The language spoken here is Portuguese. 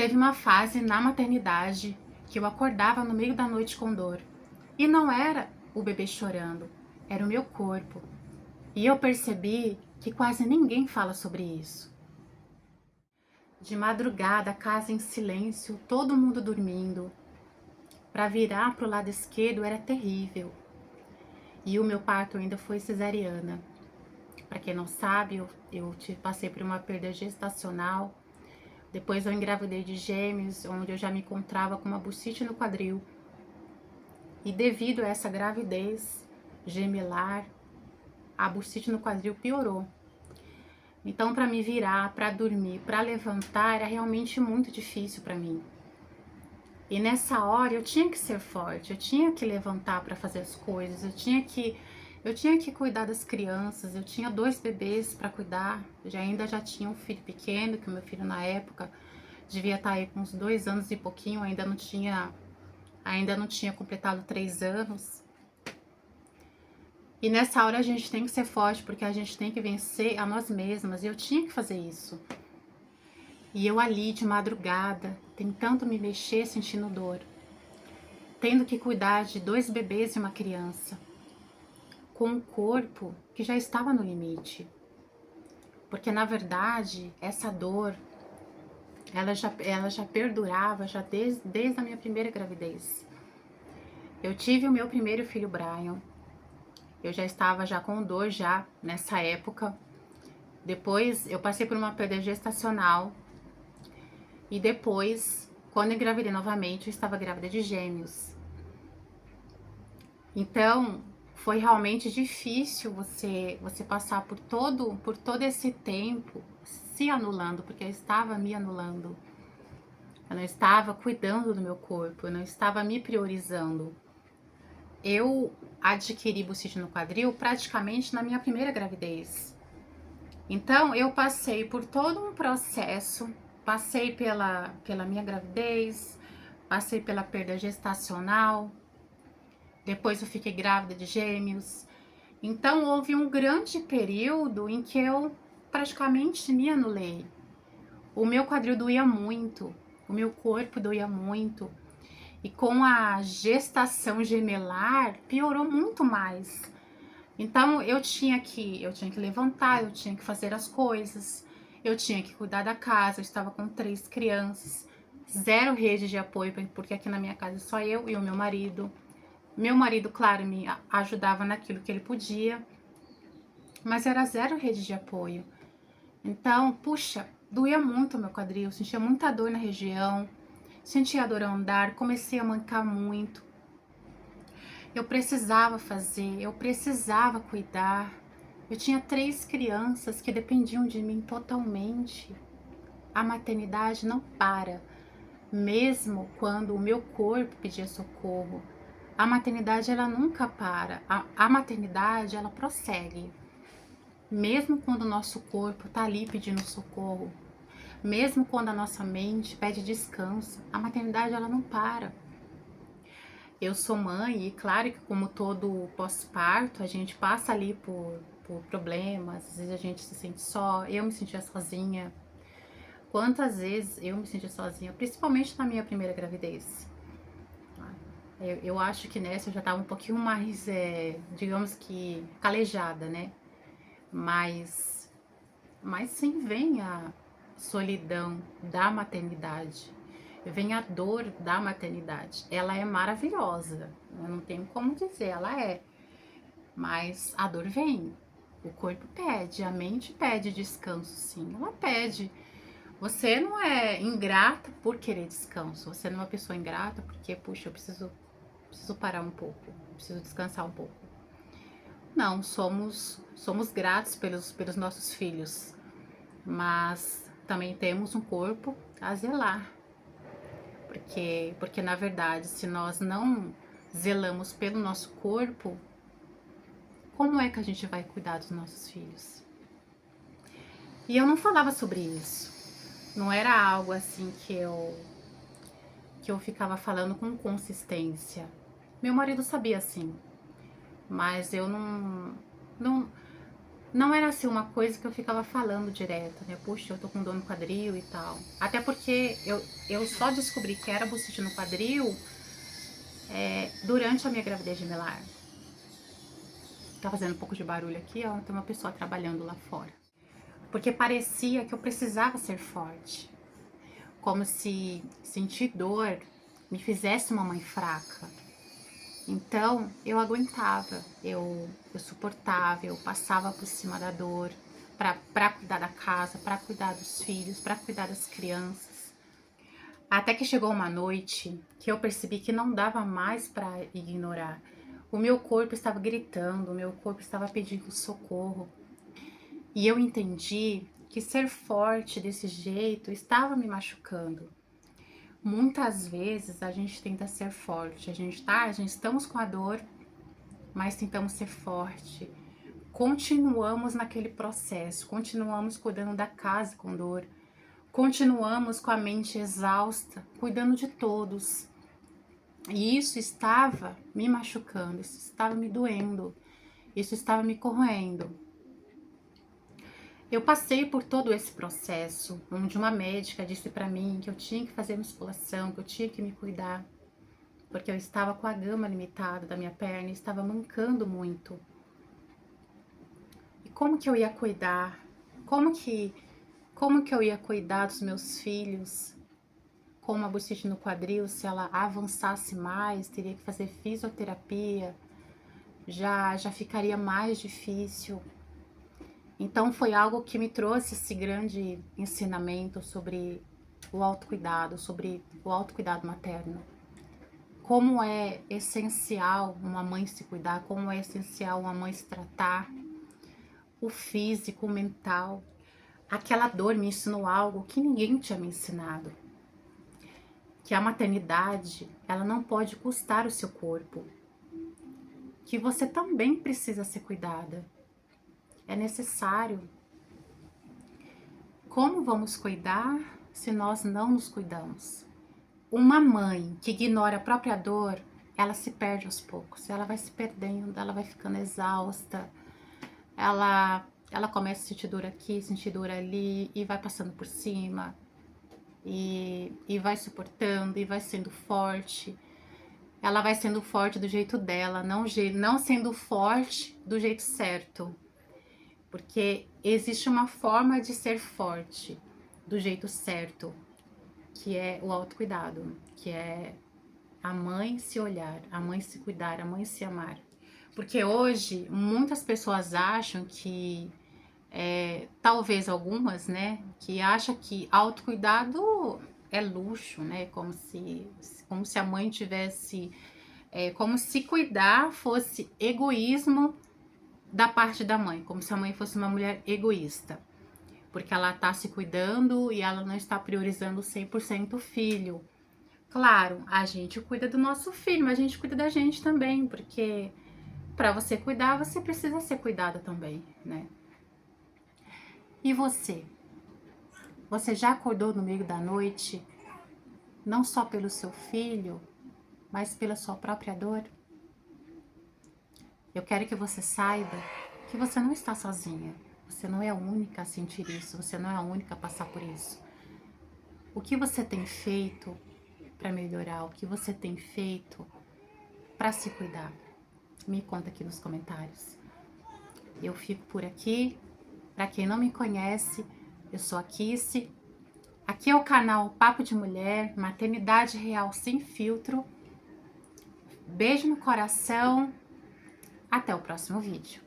Teve uma fase na maternidade que eu acordava no meio da noite com dor. E não era o bebê chorando, era o meu corpo. E eu percebi que quase ninguém fala sobre isso. De madrugada, a casa em silêncio, todo mundo dormindo. Para virar para o lado esquerdo era terrível. E o meu parto ainda foi cesariana. Para quem não sabe, passei por uma perda gestacional. Depois eu engravidei de gêmeos, onde eu já me encontrava com uma bursite no quadril. E devido a essa gravidez gemelar, a bursite no quadril piorou. Então, para me virar, para dormir, para levantar, era realmente muito difícil para mim. E nessa hora eu tinha que ser forte, eu tinha que levantar para fazer as coisas, eu tinha que cuidar das crianças, eu tinha 2 bebês para cuidar, ainda já tinha um filho pequeno, que o meu filho na época devia estar aí com uns 2 anos e pouquinho, ainda não tinha completado 3 anos. E nessa hora a gente tem que ser forte, porque a gente tem que vencer a nós mesmas, e eu tinha que fazer isso. E eu ali de madrugada, tentando me mexer, sentindo dor, tendo que cuidar de 2 bebês e uma criança, com um corpo que já estava no limite. Porque na verdade, essa dor, ela já perdurava já desde a minha primeira gravidez. Eu tive o meu primeiro filho, Brian. Eu já estava com dor já nessa época. Depois eu passei por uma perda gestacional. E depois, quando eu engravidei novamente, eu estava grávida de gêmeos. Então, foi realmente difícil você passar por todo esse tempo se anulando, porque eu estava me anulando. Eu não estava cuidando do meu corpo, eu não estava me priorizando. Eu adquiri bursite no quadril praticamente na minha primeira gravidez. Então, eu passei por todo um processo, passei pela minha gravidez, passei pela perda gestacional, depois eu fiquei grávida de gêmeos. Então, houve um grande período em que eu praticamente me anulei. O meu quadril doía muito, o meu corpo doía muito. E com a gestação gemelar, piorou muito mais. Então, eu tinha que levantar, eu tinha que fazer as coisas, eu tinha que cuidar da casa, eu estava com 3 crianças, 0 rede de apoio, porque aqui na minha casa só eu e o meu marido. Meu marido, claro, me ajudava naquilo que ele podia, mas era 0 rede de apoio. Então, puxa, doía muito o meu quadril, sentia muita dor na região, sentia dor ao andar, comecei a mancar muito. Eu precisava fazer, eu precisava cuidar. Eu tinha 3 crianças que dependiam de mim totalmente. A maternidade não para, mesmo quando o meu corpo pedia socorro. A maternidade, ela nunca para. A maternidade, ela prossegue. Mesmo quando o nosso corpo está ali pedindo socorro, mesmo quando a nossa mente pede descanso, a maternidade, ela não para. Eu sou mãe e claro que como todo pós-parto, a gente passa ali por problemas, às vezes a gente se sente só, eu me sentia sozinha. Quantas vezes eu me senti sozinha, principalmente na minha primeira gravidez. Eu acho que nessa eu já estava um pouquinho mais, digamos que, calejada, né? Mas sim vem a solidão da maternidade, vem a dor da maternidade. Ela é maravilhosa, eu não tenho como dizer, ela é. Mas a dor vem, o corpo pede, a mente pede descanso, sim, ela pede. Você não é ingrata por querer descanso, você não é uma pessoa ingrata porque, puxa, eu preciso parar um pouco, preciso descansar um pouco. Não, somos gratos pelos nossos filhos, mas também temos um corpo a zelar, porque na verdade, se nós não zelamos pelo nosso corpo, como é que a gente vai cuidar dos nossos filhos? E eu não falava sobre isso, não era algo assim que eu ficava falando com consistência. Meu marido sabia sim, mas eu não não era assim uma coisa que eu ficava falando direto, né? Puxa, eu tô com dor no quadril e tal. Até porque eu só descobri que era bucite no quadril durante a minha gravidez gemelar. Tá fazendo um pouco de barulho aqui, ó. Tem uma pessoa trabalhando lá fora. Porque parecia que eu precisava ser forte. Como se sentir dor me fizesse uma mãe fraca. Então, eu aguentava, eu suportava, eu passava por cima da dor para cuidar da casa, para cuidar dos filhos, para cuidar das crianças. Até que chegou uma noite que eu percebi que não dava mais para ignorar. O meu corpo estava gritando, o meu corpo estava pedindo socorro. E eu entendi que ser forte desse jeito estava me machucando. Muitas vezes a gente tenta ser forte, a gente estamos com a dor, mas tentamos ser forte. Continuamos naquele processo, continuamos cuidando da casa com dor, continuamos com a mente exausta, cuidando de todos. E isso estava me machucando, isso estava me doendo, isso estava me corroendo. Eu passei por todo esse processo, onde uma médica disse para mim que eu tinha que fazer musculação, que eu tinha que me cuidar, porque eu estava com a gama limitada da minha perna, estava mancando muito. E como que eu ia cuidar? Como que eu ia cuidar dos meus filhos com uma bucite no quadril? Se ela avançasse mais, teria que fazer fisioterapia, já ficaria mais difícil. Então foi algo que me trouxe esse grande ensinamento sobre o autocuidado, sobre o autocuidado materno. Como é essencial uma mãe se cuidar, como é essencial uma mãe se tratar, o físico, o mental. Aquela dor me ensinou algo que ninguém tinha me ensinado. Que a maternidade, ela não pode custar o seu corpo. Que você também precisa ser cuidada. É necessário. Como vamos cuidar se nós não nos cuidamos? Uma mãe que ignora a própria dor, ela se perde aos poucos. Ela vai se perdendo, ela vai ficando exausta. Ela começa a sentir dor aqui, sentir dor ali e vai passando por cima. E vai suportando e vai sendo forte. Ela vai sendo forte do jeito dela, não sendo forte do jeito certo. Porque existe uma forma de ser forte do jeito certo, que é o autocuidado, que é a mãe se olhar, a mãe se cuidar, a mãe se amar. Porque hoje muitas pessoas acham que, talvez algumas, né, que acham que autocuidado é luxo, né, como se a mãe tivesse, como se cuidar fosse egoísmo da parte da mãe, como se a mãe fosse uma mulher egoísta, porque ela tá se cuidando e ela não está priorizando 100% o filho. Claro, a gente cuida do nosso filho, mas a gente cuida da gente também, porque para você cuidar, você precisa ser cuidada também, né? E você? Você já acordou no meio da noite, não só pelo seu filho, mas pela sua própria dor? Eu quero que você saiba que você não está sozinha. Você não é a única a sentir isso, você não é a única a passar por isso. O que você tem feito para melhorar? O que você tem feito para se cuidar? Me conta aqui nos comentários. Eu fico por aqui. Para quem não me conhece, eu sou a Kissy. Aqui é o canal Papo de Mulher, maternidade real sem filtro. Beijo no coração. Até o próximo vídeo.